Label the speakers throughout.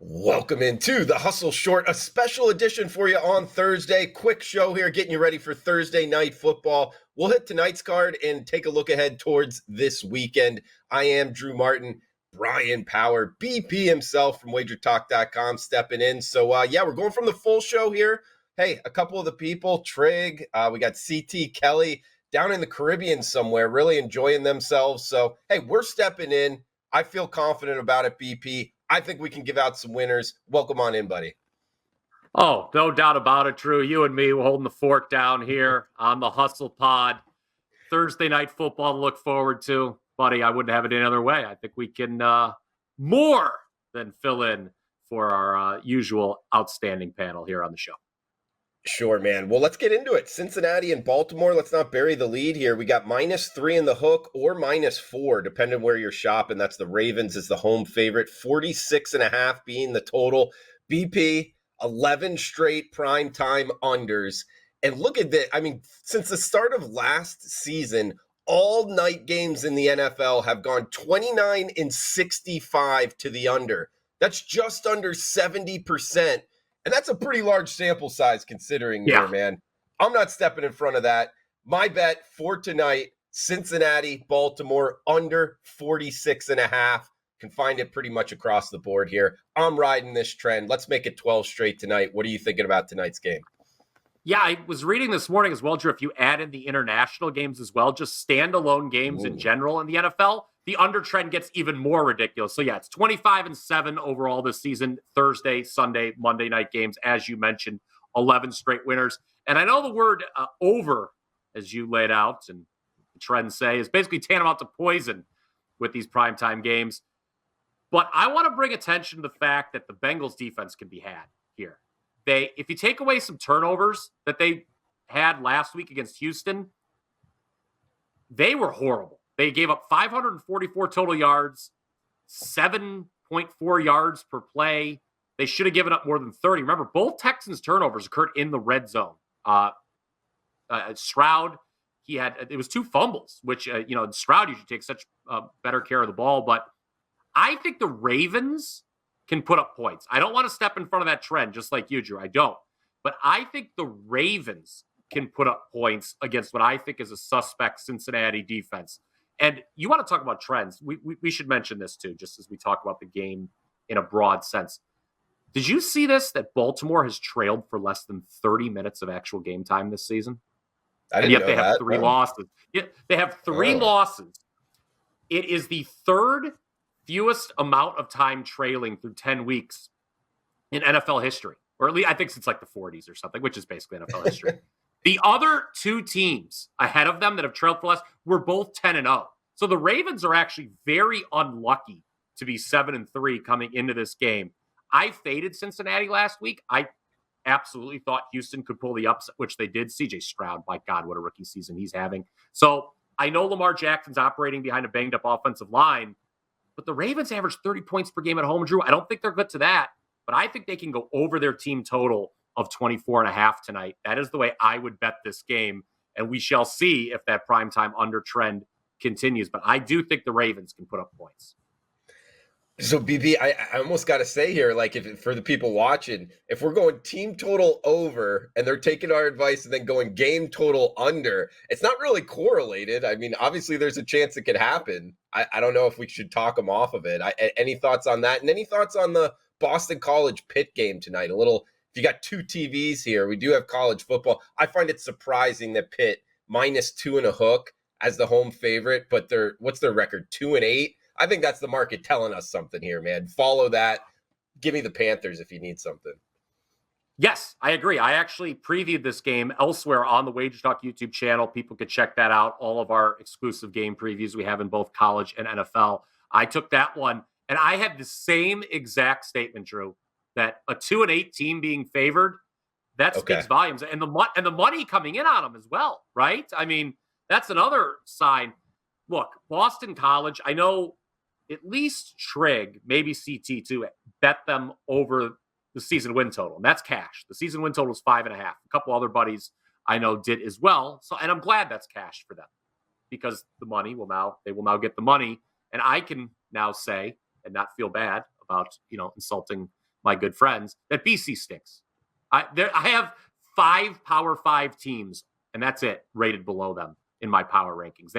Speaker 1: Welcome into the Hustle Short, a special edition for you on Thursday. Quick show here, getting you ready for Thursday night football. We'll hit tonight's card and take a look ahead towards this weekend. I am Drew Martin, Brian Power, BP himself from wagertalk.com stepping in. So, we're going from the full show here. Hey, a couple of the people, Trig, we got CT Kelly down in the Caribbean somewhere, really enjoying themselves. So, hey, we're stepping in. I feel confident about it, BP. I think we can give out some winners. Welcome on in, buddy.
Speaker 2: Oh, no doubt about it, Drew. You and me, we're holding the fort down here on the Hustle Pod. Thursday night football to look forward to. Buddy, I wouldn't have it any other way. I think we can more than fill in for our usual outstanding panel here on the show.
Speaker 1: Sure, man. Well, let's get into it. Cincinnati and Baltimore. Let's not bury the lead here. We got -3 in the hook or -4, depending where you're shopping. That's the Ravens is the home favorite. 46.5 being the total. BP, 11 straight primetime unders. And look at that. I mean, since the start of last season, all night games in the NFL have gone 29 and 65 to the under. That's just under 70%. And that's a pretty large sample size considering here, man. I'm not stepping in front of that. My bet for tonight, Cincinnati, Baltimore, under 46.5. Can find it pretty much across the board here. I'm riding this trend. Let's make it 12 straight tonight. What are you thinking about tonight's game?
Speaker 2: Yeah, I was reading this morning as well, Drew, if you add in the international games as well, just standalone games in general in the NFL, the under trend gets even more ridiculous. So, yeah, it's 25-7 overall this season, Thursday, Sunday, Monday night games, as you mentioned, 11 straight winners. And I know the word over, as you laid out and the trends say, is basically tantamount to poison with these primetime games. But I want to bring attention to the fact that the Bengals defense can be had here. If you take away some turnovers that they had last week against Houston, they were horrible. They gave up 544 total yards, 7.4 yards per play. They should have given up more than 30. Remember, both Texans' turnovers occurred in the red zone. Stroud, it was 2 fumbles, which, Stroud usually takes such better care of the ball. But I think the Ravens can put up points. I don't want to step in front of that trend, just like you, Drew. I don't. But I think the Ravens can put up points against what I think is a suspect Cincinnati defense. And you want to talk about trends. We should mention this too, just as we talk about the game in a broad sense. Did you see this, that Baltimore has trailed for less than 30 minutes of actual game time this season?
Speaker 1: And yet
Speaker 2: they have 3 losses. Yeah, they have 3 losses. It is the third fewest amount of time trailing through 10 weeks in NFL history, or at least I think since like the 40s or something, which is basically NFL history. The other 2 teams ahead of them that have trailed for less were both 10-0. So the Ravens are actually very unlucky to be 7-3 coming into this game. I faded Cincinnati last week. I absolutely thought Houston could pull the upset, which they did. CJ Stroud, my God, what a rookie season he's having. So I know Lamar Jackson's operating behind a banged up offensive line, but the Ravens average 30 points per game at home, Drew. I don't think they're good to that, but I think they can go over their team total of 24.5 tonight. That is the way I would bet this game, and we shall see if that primetime under trend continues. But I do think the Ravens can put up points.
Speaker 1: So, BB, I almost got to say here, like, if for the people watching, if we're going team total over and they're taking our advice and then going game total under, it's not really correlated. I mean, obviously, there's a chance it could happen. I don't know if we should talk them off of it. Any thoughts on that? And any thoughts on the Boston College Pitt game tonight? A little, if you got 2 TVs here, we do have college football. I find it surprising that Pitt -2 and a hook as the home favorite, but what's their record? 2-8. I think that's the market telling us something here, man. Follow that. Give me the Panthers if you need something.
Speaker 2: Yes, I agree. I actually previewed this game elsewhere on the Wager Talk YouTube channel. People could check that out. All of our exclusive game previews we have in both college and NFL. I took that one, and I had the same exact statement, Drew, that a 2-8 team being favored, that speaks volumes. And the money coming in on them as well, right? I mean, that's another sign. Look, Boston College, I know at least Trig, maybe CT too, bet them over the season win total, and that's cash. The season win total is 5.5. A couple other buddies I know did as well. So, and I'm glad that's cash for them because they will now get the money, and I can now say and not feel bad about insulting my good friends, that BC stinks. I have 5 Power 5 teams, and that's it, rated below them in my power rankings.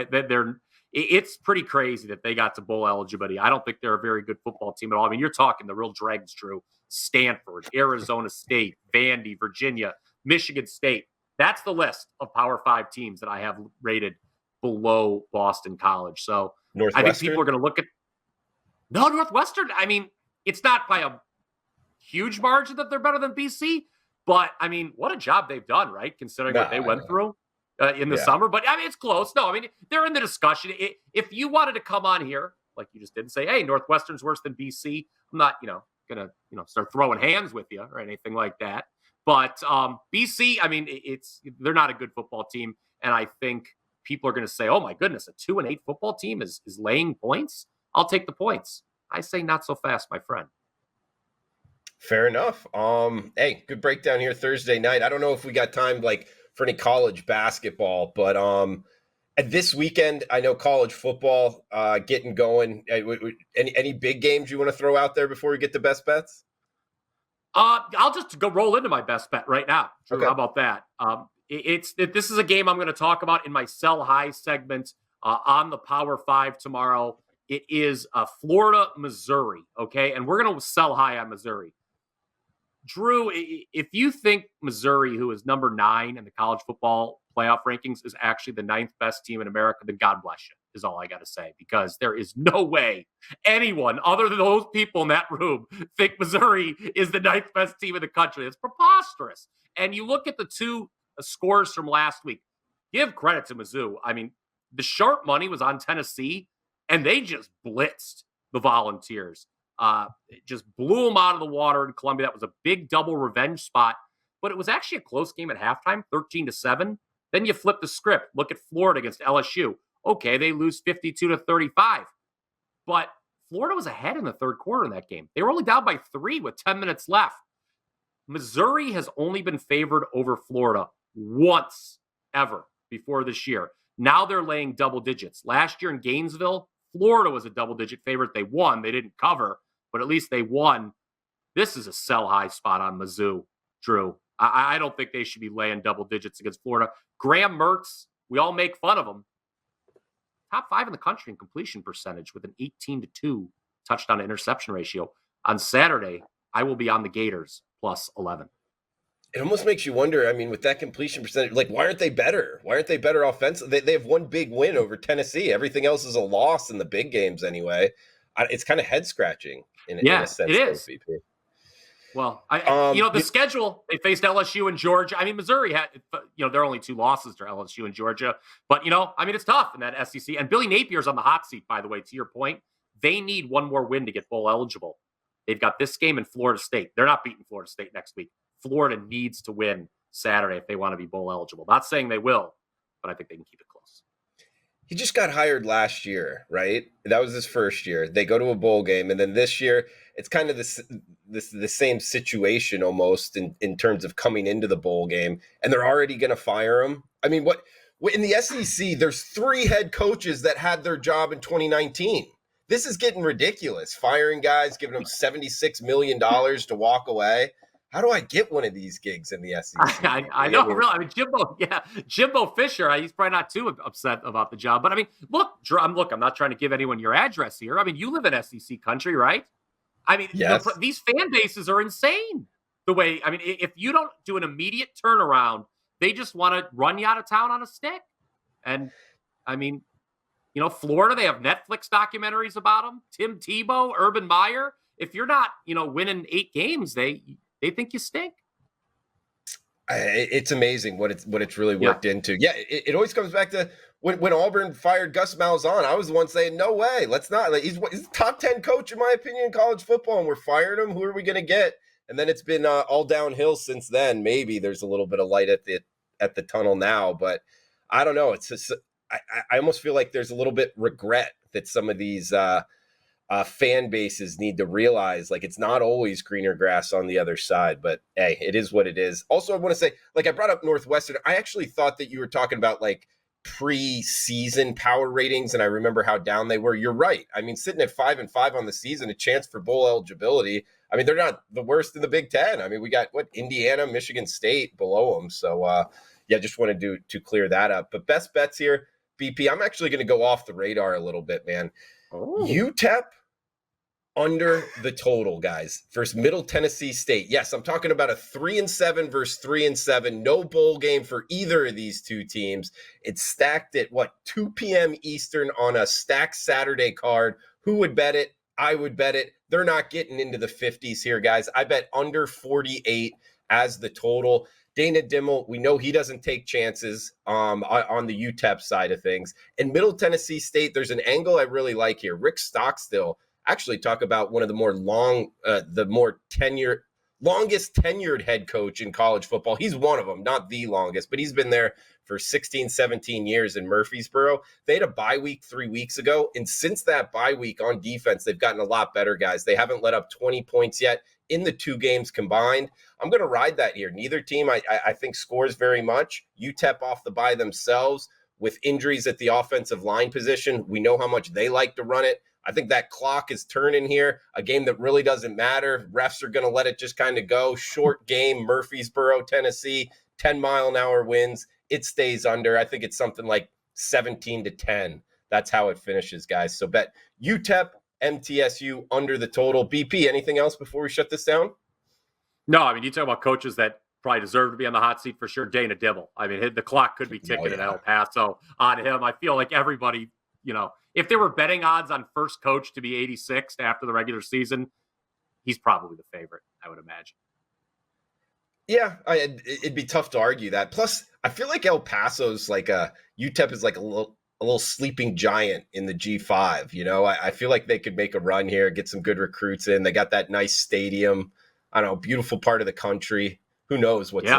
Speaker 2: It's pretty crazy that they got to bowl eligibility. I don't think they're a very good football team at all. I mean, you're talking the real dregs, Drew. Stanford, Arizona State, Vandy, Virginia, Michigan State. That's the list of Power 5 teams that I have rated below Boston College. So I think people are going to look at Northwestern. I mean, it's not by a huge margin that they're better than BC, but I mean, what a job they've done, right? Considering what they went through in the summer. But I mean, it's close. No, I mean, they're in the discussion. If you wanted to come on here, like you just did, and say, hey, Northwestern's worse than BC, I'm not, going to, start throwing hands with you or anything like that. But BC, I mean, they're not a good football team. And I think people are going to say, oh my goodness, a 2-8 football team is laying points. I'll take the points. I say not so fast, my friend.
Speaker 1: Fair enough. Hey, good breakdown here Thursday night. I don't know if we got time for any college basketball, but at this weekend, I know college football getting going. Any big games you want to throw out there before we get to best bets?
Speaker 2: I'll just go roll into my best bet right now. Drew, okay. How about that? This is a game I'm going to talk about in my Sell High segment on the Power 5 tomorrow. It is Florida, Missouri, okay? And we're going to sell high on Missouri. Drew, if you think Missouri, who is number 9 in the college football playoff rankings, is actually the 9th best team in America, then God bless you, is all I got to say, because there is no way anyone other than those people in that room think Missouri is the 9th best team in the country. It's preposterous. And you look at the 2 scores from last week, give credit to Mizzou. I mean, the sharp money was on Tennessee, and they just blitzed the Volunteers. It just blew them out of the water in Columbia. That was a big double revenge spot, but it was actually a close game at halftime, 13-7. Then you flip the script. Look at Florida against LSU. Okay, they lose 52-35, but Florida was ahead in the third quarter in that game. They were only down by 3 with 10 minutes left. Missouri has only been favored over Florida once ever before this year. Now they're laying double digits. Last year in Gainesville, Florida was a double-digit favorite. They won. They didn't cover, but at least they won. This is a sell-high spot on Mizzou, Drew. I don't think they should be laying double digits against Florida. Graham Mertz, we all make fun of him. Top 5 in the country in completion percentage with an 18-2 touchdown to interception ratio. On Saturday, I will be on the Gators plus 11.
Speaker 1: It almost makes you wonder, I mean, with that completion percentage, why aren't they better? Why aren't they better offensively? They have one big win over Tennessee. Everything else is a loss in the big games anyway. It's kind of head-scratching in a sense.
Speaker 2: It is. VP. Well, the schedule, they faced LSU and Georgia. I mean, Missouri had, there are only 2 losses to LSU and Georgia. But, it's tough in that SEC. And Billy Napier's on the hot seat, by the way, to your point. They need one more win to get bowl eligible. They've got this game in Florida State. They're not beating Florida State next week. Florida needs to win Saturday if they want to be bowl eligible. Not saying they will, but I think they can keep it close.
Speaker 1: He just got hired last year, right? That was his first year. They go to a bowl game, and then this year, it's kind of the same situation almost in terms of coming into the bowl game, and they're already going to fire him. I mean, what in the SEC, there's 3 head coaches that had their job in 2019. This is getting ridiculous. Firing guys, giving them $76 million to walk away. How do I get one of these gigs in the SEC?
Speaker 2: I know, really. I mean, Jimbo Fisher, he's probably not too upset about the job. But I mean, look, I'm not trying to give anyone your address here. I mean, you live in SEC country, right? I mean,
Speaker 1: yes.
Speaker 2: These fan bases are insane. If you don't do an immediate turnaround, they just want to run you out of town on a stick. And I mean, Florida, they have Netflix documentaries about them. Tim Tebow, Urban Meyer. If you're not, winning 8 games, they think you stink.
Speaker 1: It's amazing what it's really worked into. Yeah, it always comes back to when Auburn fired Gus Malzahn. I was the one saying, no way, let's not. He's a top 10 coach, in my opinion, in college football, and we're firing him. Who are we going to get? And then it's been all downhill since then. Maybe there's a little bit of light at the tunnel now, but I don't know. It's just, I almost feel like there's a little bit regret that some of these fan bases need to realize it's not always greener grass on the other side, but hey, it is what it is. Also, I want to say, I brought up Northwestern. I actually thought that you were talking about pre-season power ratings and I remember how down they were, you're right. I mean, sitting at 5-5 on the season, a chance for bowl eligibility. I mean, they're not the worst in the Big Ten. I mean, we got Indiana, Michigan State below them. So just wanted to clear that up. But best bets here, BP, I'm actually going to go off the radar a little bit, man. UTEP under the total, guys, versus Middle Tennessee State. Yes, I'm talking about a 3-7 versus 3-7. No bowl game for either of these two teams. It's stacked at 2 p.m. Eastern on a stacked Saturday card. Who would bet it? I would bet it. They're not getting into the 50s here, guys. I bet under 48 as the total. Dana Dimmel, we know he doesn't take chances on the UTEP side of things. And Middle Tennessee State, there's an angle I really like here. Rick Stockstill actually talk about one of the longest tenured head coach in college football. He's one of them, not the longest, but he's been there for 16, 17 years in Murfreesboro. They had a bye week 3 weeks ago, and since that bye week on defense, they've gotten a lot better, guys. They haven't let up 20 points yet in the two games combined. I'm going to ride that here. Neither team, I think, scores very much. UTEP off the bye themselves with injuries at the offensive line position. We know how much they like to run it. I think that clock is turning here, a game that really doesn't matter. Refs are going to let it just kind of go. Short game, Murfreesboro, Tennessee, 10-mile-an-hour winds. It stays under. I think it's something like 17-10. That's how it finishes, guys. So bet UTEP-MTSU under the total. BP, anything else before we shut this down?
Speaker 2: No, I mean, you talk about coaches that probably deserve to be on the hot seat for sure. Dana Dimmel. I mean, the clock could be ticking at El Paso on him. I feel like everybody, if there were betting odds on first coach to be 86th after the regular season, he's probably the favorite, I would imagine.
Speaker 1: Yeah, it'd be tough to argue that. Plus, I feel like El Paso's UTEP is like a little sleeping giant in the G5. I feel like they could make a run here, get some good recruits in. They got that nice stadium. I don't know, beautiful part of the country. Who knows what's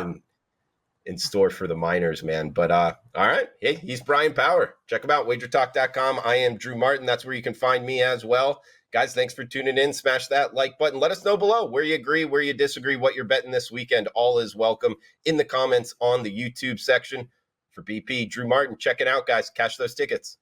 Speaker 1: in store for the Miners, man. But all right. Hey, he's Brian Power. Check him out, wagertalk.com. I am Drew Martin. That's where you can find me as well. Guys, thanks for tuning in. Smash that like button. Let us know below where you agree, where you disagree, what you're betting this weekend. All is welcome in the comments on the YouTube section. For BP, Drew Martin, check it out, guys. Cash those tickets.